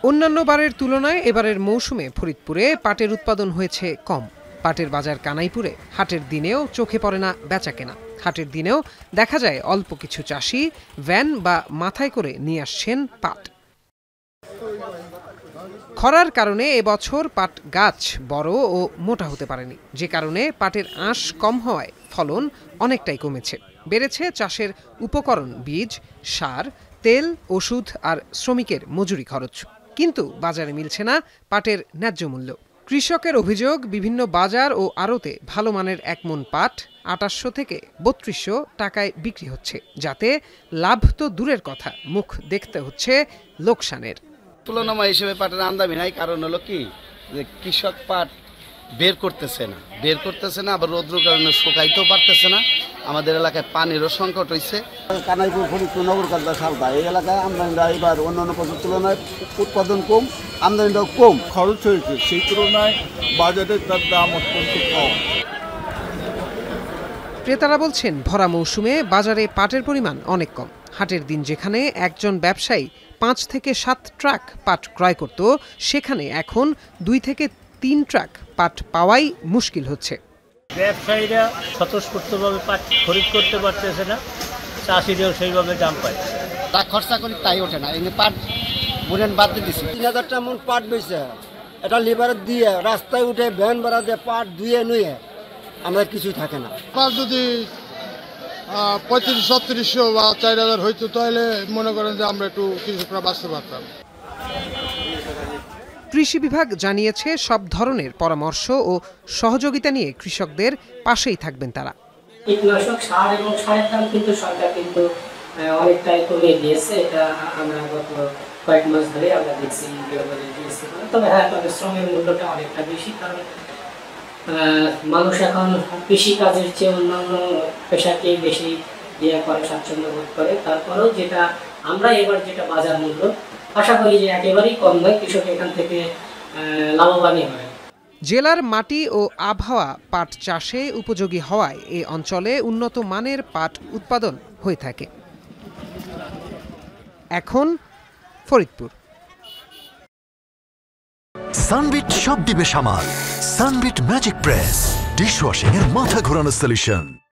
অন্যান্য বারের তুলনায় এবারের মৌসুমে ফরিদপুরে পাটের উৎপাদন হয়েছে কম। পাটের বাজার কানাইপুরে হাটের দিনেও চোখে পড়ে না বেচাকেনা। হাটের দিনেও দেখা যায় অল্প কিছু চাষি ভ্যান বা মাথায় করে নিয়ে আসছেন পাট। খরার কারণে এবছর পাট গাছ বড় ও মোটা হতে পারেনি, যে কারণে পাটের আঁশ কম হওয়ায় ফলন অনেকটাই কমেছে। বেড়েছে চাষের উপকরণ, বীজ, সার, তেল, ওষুধ আর শ্রমিকের মজুরি খরচ। কিন্তু বাজারে মিলছে না পাটের ন্যায্য মূল্য। কৃষকের অভিযোগ, বিভিন্ন বাজার ও আড়তে ভালো মানের এক মণ পাট ২৮০০ থেকে ৩২০০ টাকায় বিক্রি হচ্ছে, যাতে লাভ তো দূরের কথা, মুখ দেখতে হচ্ছে লোকসানের। তুলনাময় হিসেবে পাটের আমদানি নাই, কারণ হলো কি যে কৃষক পাট বের করতেছে না, আবার রৌদ্রের কারণে শুকাইতেও পারতেছে না। আমাদের এলাকায় পানিরও সংকট হয়েছে। কানাইপুর, ফরিদপুর, নগরকান্দা, সালদা এই এলাকায় আমদানিটা এবার অন্যান্য বছর তুলনায় উৎপাদন কম, আমদানিটাও কম, খরচ হয়েছে। সেই তুলনায় বাজারে তার দাম অত্যন্ত কম। ক্রেতারা বলছেন, ভরা মৌসুমে বাজারে পাটের পরিমাণ অনেক কম। হাটের দিন যেখানে একজন ব্যবসায়ী ৫ থেকে ৭ ট্রাক পাট ক্রয় করত, সেখানে এখন ২ থেকে ৩ ট্রাক পাট পাওয়াই মুশকিল হচ্ছে। ব্যবসায়ীরা স্বতঃস্ফূর্তভাবে পাট খরিদ করতে পারতেছে না, চাষিরাও সেইভাবে দাম পায়। তা খরচা করি তাই ওঠে না, এমনি পাট বুনেন বাদ দিয়ে দিচ্ছি। ৩০০০ টাকা মন পাট বেচে এটা লিভার দিয়ে রাস্তায় উঠে ভ্যান ভাড়া দিয়ে পাট ধুয়ে নুয়ে আমাদের কিছুই থাকে না। পাট যদি ৩৫-৩৬০০ বা ৪০০০ হইতো, তাহলে মনে করেন যে আমরা একটু কৃষকরা বাঁচতে পারতাম। কৃষি বিভাগ জানিয়েছে, সব ধরনের পরামর্শ ও সহযোগিতা নিয়ে কৃষকদের পাশেই থাকবেন তারা। কীটনাশক, সার এবং সারের দাম কিন্তু সরকার কিন্তু অনেকটাই কমিয়ে দিয়েছে। এটা আমরা গত কয়েক মাস ধরে আমরা দেখছি। তবে তবে শ্রমের মূল্যটা অনেকটা বেশি, কারণ মানুষ এখন কৃষিকাজের চেয়ে অন্যান্য পেশাকেই বেশি করে, স্বাচ্ছন্দ্য বোধ করে। তারপরেও আমরা এবার যেটা বাজার মূল্য আশা করি যে একেবারেই কম নয়, কৃষক এখান থেকে লাভবানই হয়। জেলার মাটি ও আবহাওয়া পাট চাষে উপযোগী হওয়ায় এই অঞ্চলে উন্নত মানের পাট উৎপাদন হয়ে থাকে। এখন ফরিদপুর। সানবিট সব দিবে সামাল। সানবিট ম্যাজিক প্রেস ডিশওয়াশিং এর মাথা ঘোরানো সলিউশন।